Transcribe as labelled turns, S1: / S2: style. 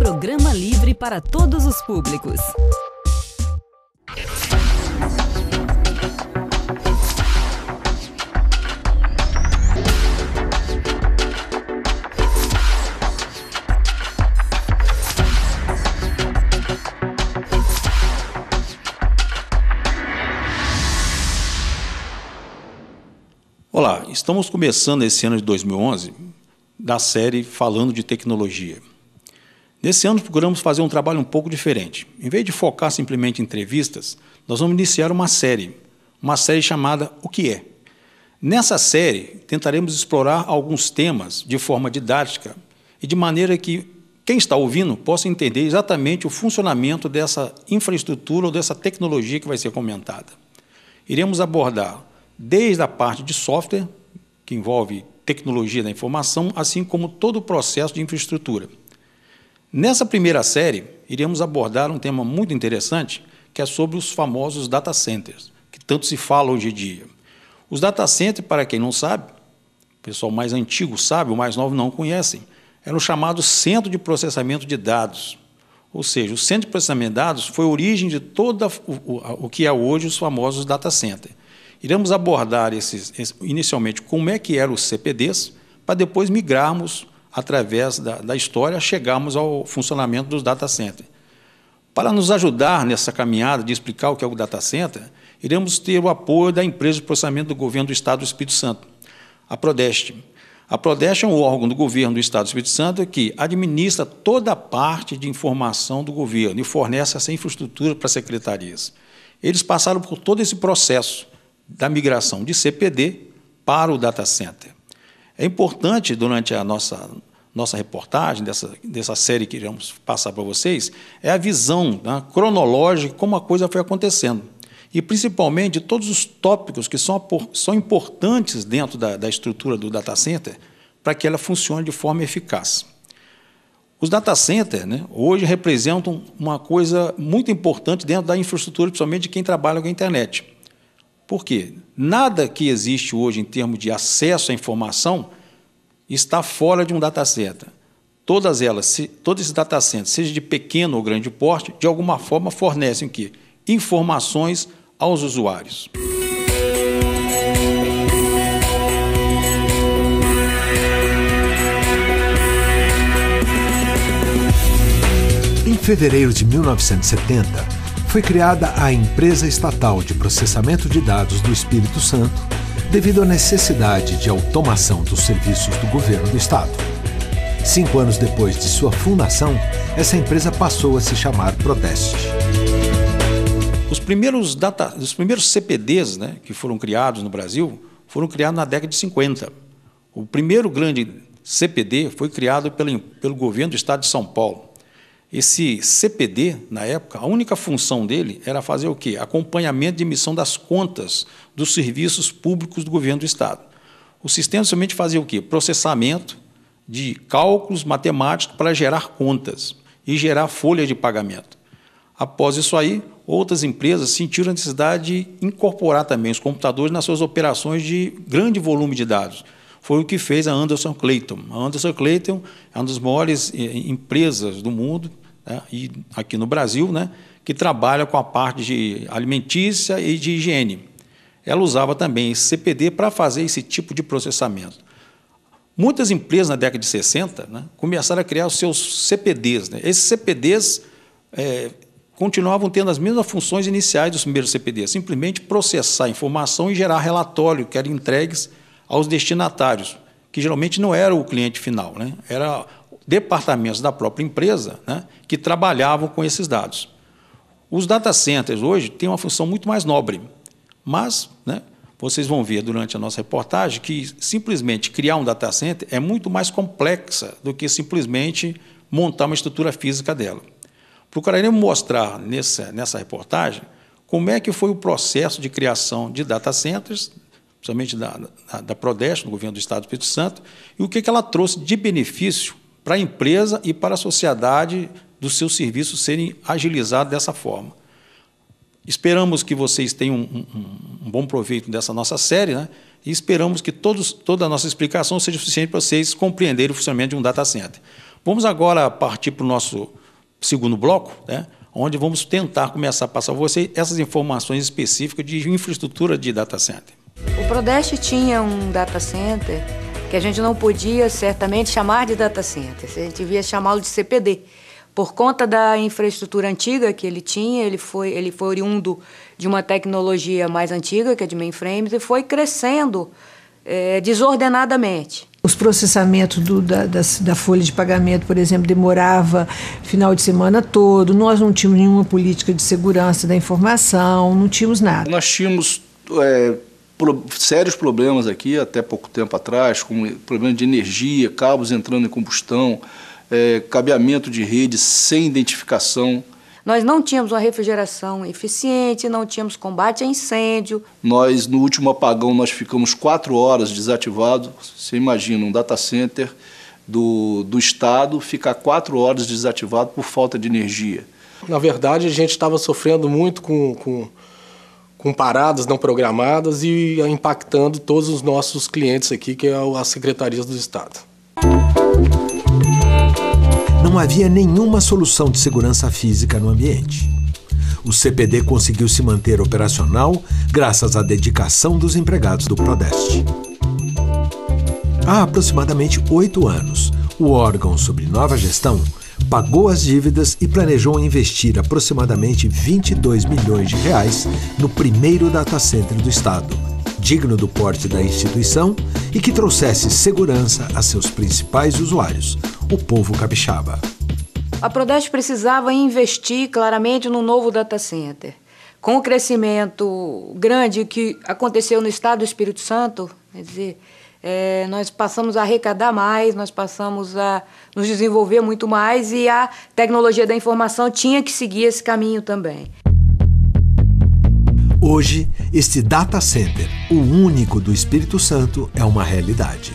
S1: Programa livre para todos os públicos.
S2: Olá, estamos começando esse ano de 2011 da série Falando de Tecnologia. Nesse ano procuramos fazer um trabalho um pouco diferente. Em vez de focar simplesmente em entrevistas, nós vamos iniciar uma série chamada O que é? Nessa série, tentaremos explorar alguns temas de forma didática e de maneira que quem está ouvindo possa entender exatamente o funcionamento dessa infraestrutura ou dessa tecnologia que vai ser comentada. Iremos abordar desde a parte de software, que envolve tecnologia da informação, assim como todo o processo de infraestrutura. Nessa primeira série, iremos abordar um tema muito interessante, que é sobre os famosos data centers, que tanto se fala hoje em dia. Os data centers, para quem não sabe, o pessoal mais antigo sabe, o mais novo não conhecem, eram chamados centro de processamento de dados. Ou seja, o centro de processamento de dados foi a origem de todo o que é hoje os famosos data centers. Iremos abordar inicialmente como é que eram os CPDs, para depois migrarmos, através da história, chegarmos ao funcionamento dos data centers. Para nos ajudar nessa caminhada de explicar o que é o data center, iremos ter o apoio da empresa de processamento do governo do Estado do Espírito Santo, a Prodeste. A Prodeste é um órgão do governo do Estado do Espírito Santo que administra toda a parte de informação do governo e fornece essa infraestrutura para as secretarias. Eles passaram por todo esse processo da migração de CPD para o data center. É importante, durante a nossa reportagem, dessa série que iremos passar para vocês, é a visão, né, cronológica, como a coisa foi acontecendo. E, principalmente, de todos os tópicos que são importantes dentro da estrutura do data center para que ela funcione de forma eficaz. Os data centers, né, hoje representam uma coisa muito importante dentro da infraestrutura, principalmente de quem trabalha com a internet. Por quê? Nada que existe hoje em termos de acesso à informação está fora de um data center. Todos esses data centers, seja de pequeno ou grande porte, de alguma forma fornecem o quê? Informações aos usuários.
S3: Em fevereiro de 1970, foi criada a Empresa Estatal de Processamento de Dados do Espírito Santo, devido à necessidade de automação dos serviços do governo do Estado. 5 anos depois de sua fundação, essa empresa passou a se chamar Prodeste.
S2: Os primeiros CPDs, né, que foram criados no Brasil, foram criados na década de 50. O primeiro grande CPD foi criado pelo governo do Estado de São Paulo. Esse CPD, na época, a única função dele era fazer o quê? Acompanhamento de emissão das contas dos serviços públicos do governo do Estado. O sistema somente fazia o quê? Processamento de cálculos matemáticos para gerar contas e gerar folha de pagamento. Após isso aí, outras empresas sentiram a necessidade de incorporar também os computadores nas suas operações de grande volume de dados. Foi o que fez a Anderson Clayton. A Anderson Clayton é uma das maiores empresas do mundo, né, e aqui no Brasil, né, que trabalha com a parte de alimentícia e de higiene. Ela usava também esse CPD para fazer esse tipo de processamento. Muitas empresas, na década de 60, né, começaram a criar os seus CPDs. Né. Esses CPDs continuavam tendo as mesmas funções iniciais dos primeiros CPDs, simplesmente processar informação e gerar relatório que eram entregues aos destinatários, que geralmente não era o cliente final, né? Era departamentos da própria empresa, né, que trabalhavam com esses dados. Os data centers hoje têm uma função muito mais nobre, mas, né, vocês vão ver durante a nossa reportagem que simplesmente criar um data center é muito mais complexa do que simplesmente montar uma estrutura física dela. Procuraremos mostrar nessa reportagem como é que foi o processo de criação de data centers, principalmente da Prodeste, do governo do Estado do Espírito Santo, e o que ela trouxe de benefício para a empresa e para a sociedade dos seus serviços serem agilizados dessa forma. Esperamos que vocês tenham um bom proveito dessa nossa série, né? E esperamos que toda a nossa explicação seja suficiente para vocês compreenderem o funcionamento de um data center. Vamos agora partir para o nosso segundo bloco, né, onde vamos tentar começar a passar a você essas informações específicas de infraestrutura de data center.
S4: O Prodeste tinha um data center que a gente não podia certamente chamar de data center, a gente devia chamá-lo de CPD. Por conta da infraestrutura antiga que ele tinha, ele foi oriundo de uma tecnologia mais antiga, que é de mainframes, e foi crescendo desordenadamente.
S5: Os processamentos da folha de pagamento, por exemplo, demorava final de semana todo, nós não tínhamos nenhuma política de segurança da informação, não tínhamos nada.
S6: Nós tínhamos sérios problemas aqui, até pouco tempo atrás, como problema de energia, cabos entrando em combustão, cabeamento de redes sem identificação.
S4: Nós não tínhamos uma refrigeração eficiente, não tínhamos combate a incêndio.
S6: Nós, no último apagão, nós ficamos 4 horas desativados. Você imagina, um data center do Estado ficar 4 horas desativado por falta de energia.
S7: Na verdade, a gente estava sofrendo muito com paradas não programadas e impactando todos os nossos clientes aqui, que é as secretarias do Estado.
S3: Não havia nenhuma solução de segurança física no ambiente. O CPD conseguiu se manter operacional graças à dedicação dos empregados do Prodeste. Há aproximadamente 8 anos, o órgão, sob nova gestão, pagou as dívidas e planejou investir aproximadamente R$22 milhões no primeiro data center do Estado, digno do porte da instituição e que trouxesse segurança a seus principais usuários, o povo capixaba.
S4: A Prodeste precisava investir claramente no novo data center. Com o crescimento grande que aconteceu no estado do Espírito Santo, quer dizer, nós passamos a arrecadar mais, nós passamos a nos desenvolver muito mais e a tecnologia da informação tinha que seguir esse caminho também.
S3: Hoje, este data center, o único do Espírito Santo, é uma realidade.